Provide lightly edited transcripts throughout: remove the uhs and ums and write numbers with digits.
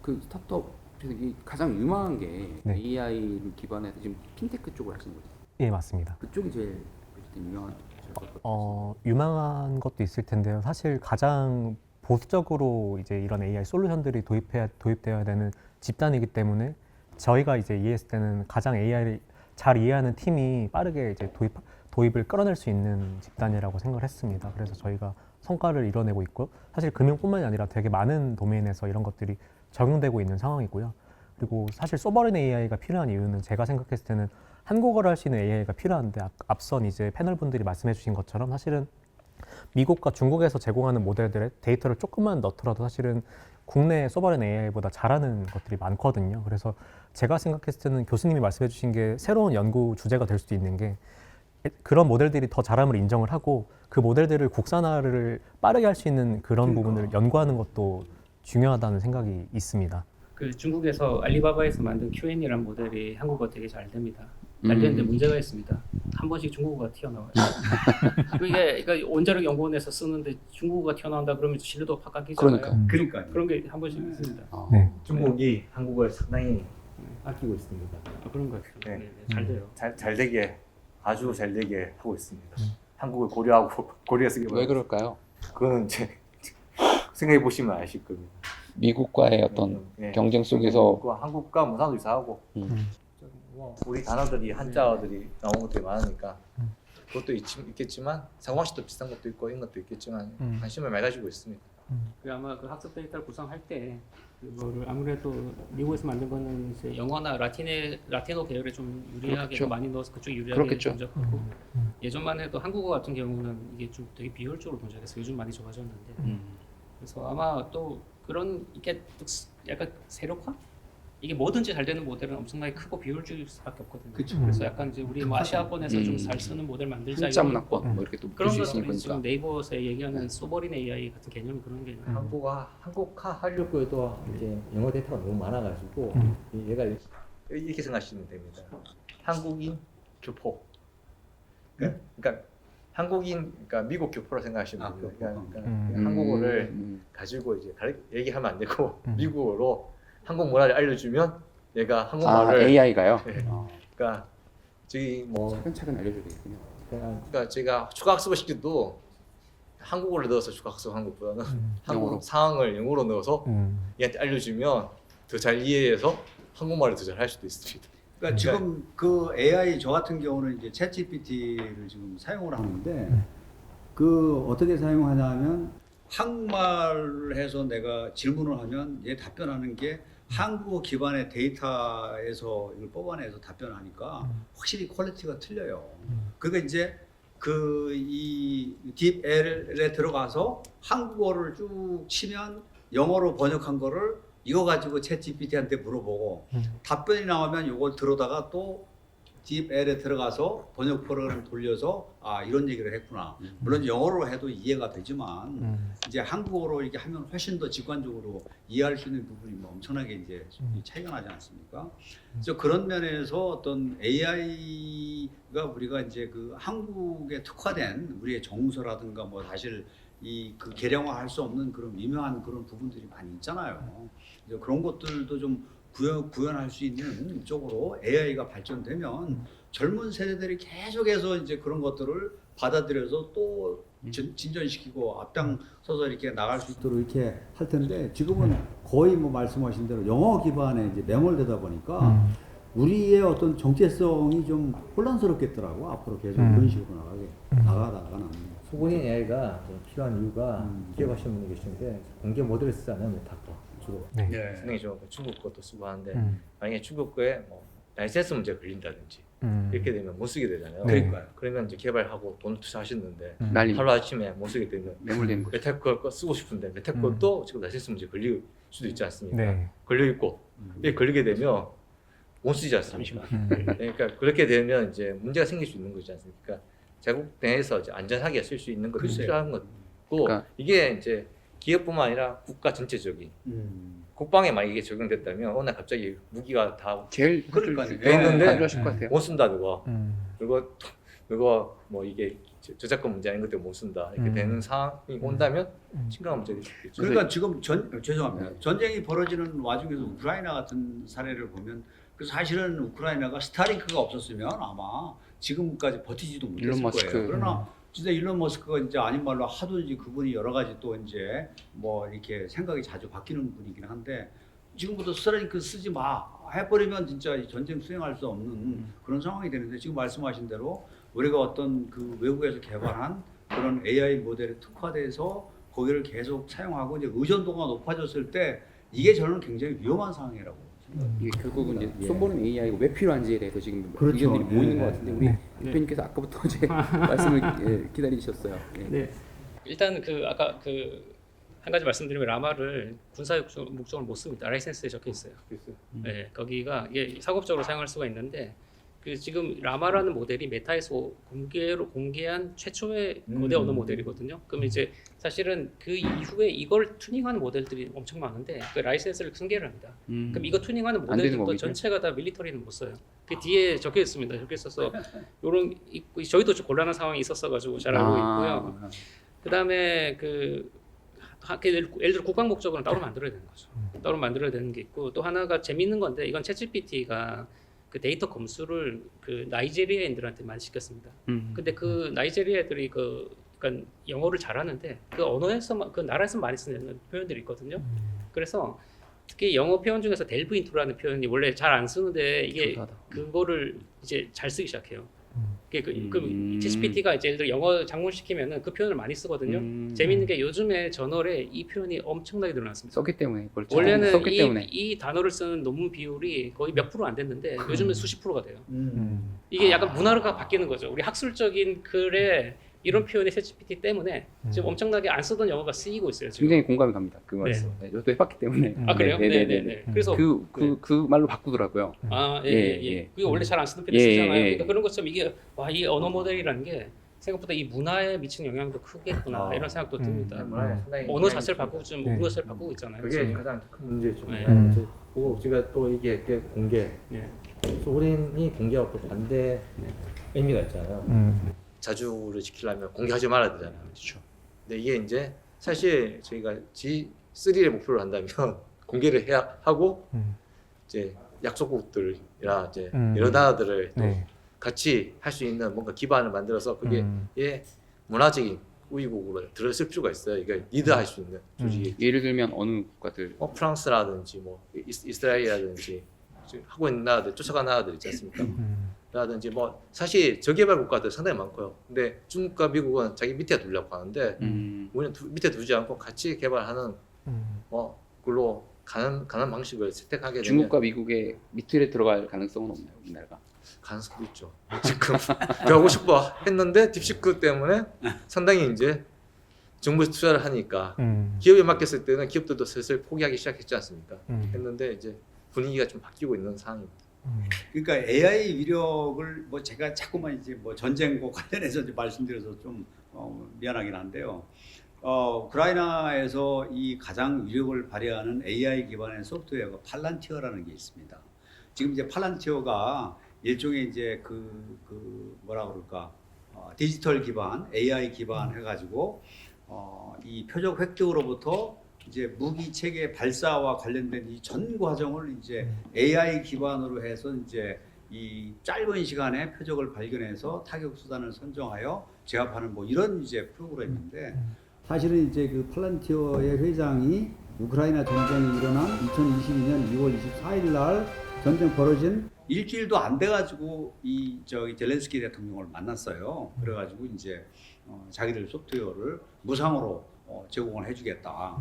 그 스타트업 중에 가장 유망한 게 네. AI를 기반해서 지금 핀테크 쪽을 하시는 거죠? 예, 맞습니다. 그쪽이 제일 유명한 유망한 것도 있을 텐데요. 사실 가장 보수적으로 이제 이런 AI 솔루션들이 도입되어야 되는 집단이기 때문에 저희가 이제 이해했을 때는 가장 AI를 잘 이해하는 팀이 빠르게 이제 도입을 끌어낼 수 있는 집단이라고 생각을 했습니다. 그래서 저희가 성과를 이뤄내고 있고, 사실 금융뿐만이 아니라 되게 많은 도메인에서 이런 것들이 적용되고 있는 상황이고요. 그리고 사실 소버린 AI가 필요한 이유는 제가 생각했을 때는 한국어를 할 수 있는 AI가 필요한데, 앞선 이제 패널 분들이 말씀해 주신 것처럼 사실은 미국과 중국에서 제공하는 모델들의 데이터를 조금만 넣더라도 사실은 국내 소버린 AI보다 잘하는 것들이 많거든요. 그래서 제가 생각했을 때는 교수님이 말씀해 주신 게 새로운 연구 주제가 될 수도 있는 게, 그런 모델들이 더 잘함을 인정을 하고 그 모델들을 국산화를 빠르게 할 수 있는 그런 부분을 연구하는 것도 중요하다는 생각이 있습니다. 그 중국에서 알리바바에서 만든 Q&A라는 모델이 한국어 되게 잘 됩니다. 잘 되는데 문제가 있습니다. 한 번씩 중국어가 튀어나와요. 그러니까 원자력 연구원에서 쓰는데 중국어가 튀어나온다 그러면 진료도 바뀌잖아요. 그러니까 그런 게 한 번씩 있습니다. 네. 중국이 한국을 상당히 아끼고 있습니다. 그런 거 같아요. 네. 네, 잘 돼요. 잘 되게 아주 잘 되게 하고 있습니다. 한국을 고려하고 고려해서 왜 그럴까요? 그거는 이제 생각해 보시면 아실 겁니다. 미국과의 어떤 네. 경쟁 속에서 한국과 무상도 이사하고 우리 단어들이 한자어들이 나온 것들이 많으니까 그것도 있겠지만 사고방식도 비슷한 것도 있고 이런 것도 있겠지만 관심을 많이 가지고 있습니다. 그 아마 그 학습 데이터를 구성할 때 그거를 아무래도 미국에서 만든 거는 이제 영어나 라틴어 계열에 좀 유리하게 그렇죠. 좀 많이 넣어서 그쪽 유리하게 그렇겠죠. 동작하고 예전만 해도 한국어 같은 경우는 이게 좀 되게 비효율적으로 동작해서 요즘 많이 좋아졌는데 그래서 아마 또 그런 이게 약간 세력화? 이게 뭐든지 잘 되는 모델은 엄청나게 크고 비효율적일 수밖에 없거든요. 그쵸. 그래서 약간 이제 우리 뭐 아시아권에서 좀 잘 쓰는 모델 만들자 한자 이런 문화권 뭐 이렇게 또 그런 볼수 있는 것들이 지금 거니까. 네이버에서 얘기하는 소버린 AI 같은 개념이 그런 개념. 한국화 하려고 해도 이제 영어 데이터가 너무 많아가지고 얘가 이렇게 생각하시면 됩니다. 한국인 교포. 그러니까 한국인, 그러니까 미국 교포로 생각하시면 됩니다. 그러니까 한국어를 가지고 이제 얘기하면 안 되고 미국어로 한국 문화를 알려주면 얘가 한국말을 AI가요? 네. 그러니까 저기 뭐 차근차근 알려줘야 되겠군요. 그러니까 제가 추가 학습을 시켜도 한국어를 넣어서 추가 학습한 것보다는 영어로. 한국 상황을 영어로 넣어서 얘한테 알려주면 더 잘 이해해서 한국말을 더 잘 할 수도 있습니다. 그러니까 지금 그 AI 저 같은 경우는 이제 챗GPT를 지금 사용을 하는데 그 어떻게 사용하냐면 한국말을 해서 내가 질문을 하면 얘 답변하는 게 한국어 기반의 데이터에서 이걸 뽑아내서 답변하니까 확실히 퀄리티가 틀려요. 그러니까 이제 그 이 딥L에 들어가서 한국어를 쭉 치면 영어로 번역한 거를 이거 가지고 챗GPT한테 물어보고 답변이 나오면 이걸 들어다가 또 딥L에 들어가서 번역 프로그램 돌려서 아 이런 얘기를 했구나. 물론 영어로 해도 이해가 되지만 이제 한국어로 이렇게 하면 훨씬 더 직관적으로 이해할 수 있는 부분이 뭐 엄청나게 이제 차이가 나지 않습니까? 그래서 그런 면에서 어떤 AI가 우리가 이제 그 한국에 특화된 우리의 정서라든가 뭐 사실 이 그 계량화할 수 없는 그런 미묘한 그런 부분들이 많이 있잖아요. 그래서 그런 것들도 좀 구현할 수 있는 쪽으로 AI가 발전되면 젊은 세대들이 계속해서 이제 그런 것들을 받아들여서 또 진전시키고 앞장서서 이렇게 나갈 수 있도록 이렇게 할 텐데 지금은 거의 뭐 말씀하신 대로 영어 기반에 이제 매몰되다 보니까 우리의 어떤 정체성이 좀 혼란스럽겠더라고. 앞으로 계속 이런 식으로 나가다가는. 소고인 AI가 필요한 이유가 기억하시는 분이 계시는데 공개 모델을 쓰지 않으면 메타커 주로 상당히 좀 중국 것도 쓰고 하는데 만약에 중국 거에 뭐 라이센스 문제가 걸린다든지 이렇게 되면 못 쓰게 되잖아요. 그러니까요. 그러면 이제 개발하고 돈 투자하셨는데 날림. 하루 아침에 못 쓰게 되면 매몰되는 거죠. 메타커 거 쓰고 싶은데 메타커 또 지금 라이센스 문제 걸릴 수도 있지 않습니까? 네. 걸려 있고 이게 걸리게 되면 못 쓰지 않습니까? 그러니까 그렇게 되면 이제 문제가 생길 수 있는 거지 않습니까? 자국 내에서 이제 안전하게 쓸 수 있는 것도 필요한 거고 그러니까. 이게 이제 기업뿐만 아니라 국가 전체적인 국방에 만약 이게 적용됐다면 어느 날 갑자기 무기가 다 제일 그러니까요. 돼 있는데 안 좋아하실 것 같아요. 못 쓴다고 그리고 그거 뭐 이게 저작권 문제 아닌 것 때문에 못 쓴다 이렇게 되는 상황이 온다면 심각한 문제가 있겠죠. 그러니까 지금 죄송합니다. 전쟁이 벌어지는 와중에서 우크라이나 같은 사례를 보면 그 사실은 우크라이나가 스타링크가 없었으면 아마 지금까지 버티지도 못했을 일론 머스크. 거예요. 그러나 진짜 일론 머스크가 이제 아닌 말로 하도 이제 그분이 여러 가지 또 이제 뭐 이렇게 생각이 자주 바뀌는 분이긴 한데 지금부터 스타링크 쓰지 마 해버리면 진짜 이 전쟁 수행할 수 없는 그런 상황이 되는데 지금 말씀하신 대로 우리가 어떤 그 외국에서 개발한 그런 AI 모델에 특화돼서 거기를 계속 사용하고 이제 의존도가 높아졌을 때 이게 저는 굉장히 위험한 상황이라고 생각합니다. 이게 결국은 이제 예. 손보는 AI가 왜 필요한지에 대해서 지금 그렇죠. 의견들이 모이는 예. 것 같은데 우리 대표님께서 아까부터 제 말씀을 기다리셨어요. 예. 네. 일단 그 아까 그 한 가지 말씀드리면 라마를 군사 목적으로 못 씁니다. 라이센스에 적혀 있어요. 네, 거기가 이게 상업적으로 사용할 수가 있는데 그 지금 라마라는 모델이 메타에서 공개로 공개한 최초의 거대 언어 모델이거든요. 그럼 이제 사실은 그 이후에 이걸 튜닝하는 모델들이 엄청 많은데 그 라이센스를 승계를 합니다. 그럼 이거 튜닝하는 되는 모델들도 거겠죠? 전체가 다 밀리터리는 못 써요. 그 뒤에 적혀 있습니다. 적혀 있어서 요런 저희도 좀 곤란한 상황이 있었어가지고 잘 알고 있고요. 그다음에 예를 들어 국방 목적으로는 따로 만들어야 되는 거죠. 따로 만들어야 되는 게 있고 또 하나가 재밌는 건데 이건 챗GPT가 그 데이터 검수를 그 나이제리아인들한테 많이 시켰습니다. 근데 그 나이제리아 애들이 그러니까 영어를 잘하는데 그 언어에서 그 나라에서 많이 쓰는 표현들이 있거든요. 그래서 특히 영어 표현 중에서 델브 인투라는 표현이 원래 잘 안 쓰는데 이게 좋다다. 그거를 이제 잘 쓰기 시작해요. 그 ChatGPT가 이제 예를 들어 영어 장문 시키면은 그 표현을 많이 쓰거든요. 재밌는 게 요즘에 저널에 이 표현이 엄청나게 늘어났습니다. 썼기 때문에 그렇죠. 원래는 썼기 때문에 이 단어를 쓰는 논문 비율이 거의 몇 프로 안 됐는데 요즘은 수십 프로가 돼요. 음. 이게 약간 문화가 바뀌는 거죠. 우리 학술적인 글에 이런 표현이 챗GPT 때문에 지금 엄청나게 안 쓰던 영어가 쓰이고 있어요. 지금. 굉장히 공감이 갑니다. 그 말씀. 네. 저도 해봤기 때문에. 아 그래요? 네네네. 네네네. 그래서 그 말로 바꾸더라고요. 예. 그게 원래 잘 안 쓰는 표현 예, 쓰잖아요. 예. 그러니까 그런 것처럼 이게 이 언어 모델이라는 게 생각보다 이 문화에 미치는 영향도 크겠구나 이런 생각도 듭니다. 언어 자체를 바꾸고 지금 문화 자체를 바꾸고 있잖아요. 그게 그래서. 가장 큰 문제죠. 네. 그리고 우리가 또 이게 공개, 네. 소련이 공개하고 또 반대 의미가 있잖아요. 자주를 지키려면 공개하지 말아야 되잖아요. 그렇죠. 근데 이게 이제 사실 저희가 G3를 목표로 한다면 공개를 해야 하고 이제 약소국들이나 이제 여러 나라들을 또 같이 할 수 있는 뭔가 기반을 만들어서 그게 예 문화적인 우위국으로 들어설 필요가 있어요. 이게 리드할 수 있는 조직이. 예를 들면 어느 국가들 프랑스라든지 뭐 이스라엘이라든지 지금 하고 있는 나라들 쫓아간 나라들 있지 않습니까? 라든지 뭐 사실 저개발 국가들 상당히 많고요. 근데 중국과 미국은 자기 밑에 두려고 하는데 우리는 밑에 두지 않고 같이 개발하는 뭐 그걸로 가는 방식을 채택하게 되면 중국과 미국의 밑틀에 들어갈 가능성은 없나요, 우리나라가? 가능성도 있죠. 지금 하고 싶어 했는데 딥시크 때문에 상당히 이제 정부에서 투자를 하니까 기업에 맡겼을 때는 기업들도 슬슬 포기하기 시작했지 않습니까? 했는데 이제 분위기가 좀 바뀌고 있는 상황입니다. 그러니까 AI 위력을 뭐 제가 자꾸만 이제 뭐 전쟁과 관련해서 이제 말씀드려서 좀 미안하긴 한데요. 우크라이나에서 이 가장 위력을 발휘하는 AI 기반의 소프트웨어가 팔란티어라는 게 있습니다. 지금 이제 팔란티어가 일종의 이제 그 뭐라 그럴까 디지털 기반, AI 기반 해가지고 이 표적 획득으로부터 이제 무기 체계 발사와 관련된 이 전 과정을 이제 AI 기반으로 해서 이제 이 짧은 시간에 표적을 발견해서 타격 수단을 선정하여 제압하는 뭐 이런 이제 프로그램인데 사실은 이제 그 팔란티어의 회장이 우크라이나 전쟁이 일어난 2022년 2월 24일 날 전쟁 벌어진 일주일도 안 돼가지고 젤렌스키 대통령을 만났어요. 그래가지고 이제 자기들 소프트웨어를 무상으로 제공을 해주겠다.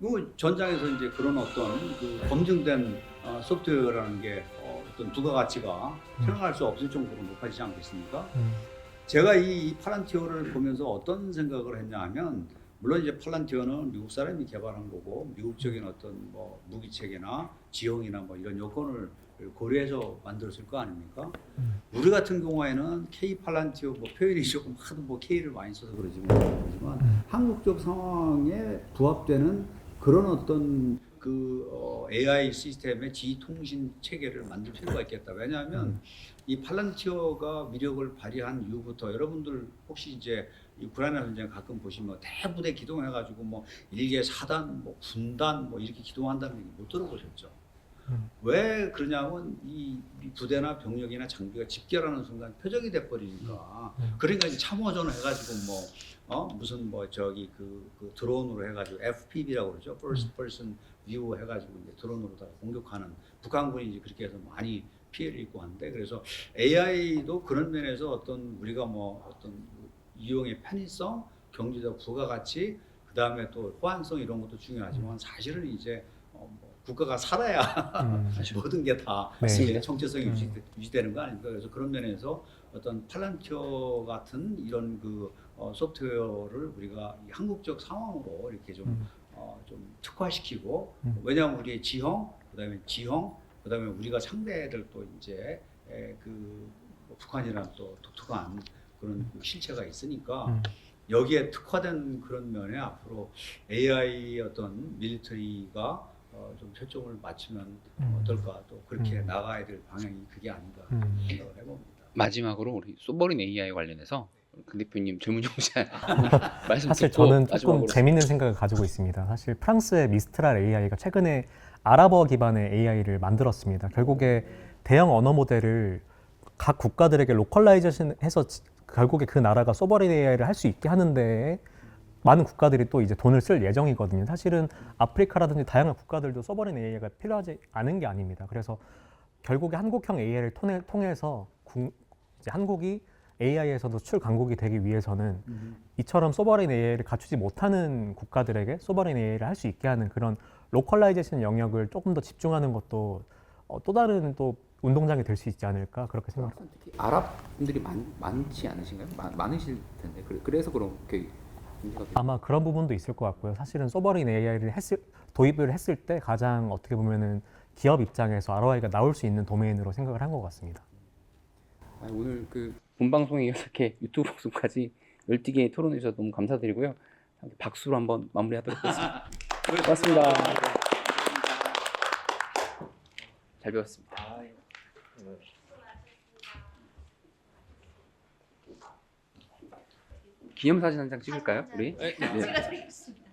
그 전장에서 이제 그런 어떤 그 검증된 소프트웨어라는 게 어떤 부가가치가 생각할 수 없을 정도로 높아지지 않겠습니까? 제가 이 팔란티어를 보면서 어떤 생각을 했냐 하면 물론 이제 팔란티어는 미국 사람이 개발한 거고 미국적인 어떤 뭐 무기 체계나 지형이나 뭐 이런 요건을 고려해서 만들었을 거 아닙니까? 우리 같은 경우에는 K 팔란티어 뭐 표현이 조금 하도 뭐 K를 많이 써서 그러지만 한국적 상황에 부합되는 그런 어떤 그 AI 시스템의 지휘통신 체계를 만들 필요가 있겠다. 왜냐하면 이 팔란티어가 위력을 발휘한 이후부터 여러분들 혹시 이제 이 우크라이나 전쟁 가끔 보시면 대부대 기동해가지고 뭐 일개 사단, 뭐 군단 뭐 이렇게 기동한다는 얘기 못 들어보셨죠? 왜 그러냐면 이 부대나 병력이나 장비가 집결하는 순간 표적이 돼버리니까. 그러니까 이제 참호전을 해가지고 무슨 뭐 저기 그 드론으로 해가지고 FPV라고 그러죠. First Person View 해가지고 이제 드론으로다가 공격하는 북한군이 이제 그렇게 해서 많이 피해를 입고 하는데, 그래서 AI도 그런 면에서 어떤 우리가 뭐 어떤 이용의 편의성, 경제적 부가가치, 그 다음에 또 호환성 이런 것도 중요하지만 사실은 이제 뭐 국가가 살아야 모든 게 다 네. 정체성이 유지되는 거 아닙니까? 그래서 그런 면에서 어떤 팔란티어 같은 이런 그 소프트웨어를 우리가 이 한국적 상황으로 이렇게 좀 특화시키고, 왜냐하면 우리의 지형, 그다음에 지형, 그다음에 우리가 상대들 또 이제 그 북한이란 또 독특한 그런 실체가 있으니까 여기에 특화된 그런 면에 앞으로 AI 어떤 밀리터리가 좀 초점을 맞추면 어떨까, 또 그렇게 나가야 될 방향이 그게 아닌가 생각을 해봅니다. 마지막으로 우리 소버린 AI 관련해서 강 대표님 질문 정리해 말씀 사실 듣고 저는 조금 마지막으로. 재밌는 생각을 가지고 있습니다. 사실 프랑스의 미스트랄 AI가 최근에 아랍어 기반의 AI를 만들었습니다. 결국에 대형 언어 모델을 각 국가들에게 로컬라이제이션해서 결국에 그 나라가 소버린 AI를 할 수 있게 하는데 많은 국가들이 또 이제 돈을 쓸 예정이거든요. 사실은 아프리카라든지 다양한 국가들도 소버린 AI가 필요하지 않은 게 아닙니다. 그래서 결국에 한국형 AI를 통해서 이제 한국이 AI에서도 출강국이 되기 위해서는 이처럼 소버린 AI를 갖추지 못하는 국가들에게 소버린 AI를 할 수 있게 하는 그런 로컬라이제이션 영역을 조금 더 집중하는 것도 또 다른 또 운동장이 될 수 있지 않을까 그렇게 생각합니다. 특히 아랍 분들이 많지 않으신가요? 많으실 텐데 그래서 그렇게 문제가 아마 그런 부분도 있을 것 같고요. 사실은 소버린 AI를 도입을 했을 때 가장 어떻게 보면은 기업 입장에서 ROI가 나올 수 있는 도메인으로 생각을 한 것 같습니다. 오늘 그 본 방송에 이렇게 유튜브 방송까지 열띠게 토론해 주셔서 너무 감사드리고요. 박수로 한번 마무리하도록 하겠습니다. 고맙습니다. 잘 배웠습니다. 기념사진 한 장 찍을까요, 우리? 제가 드리겠습니다.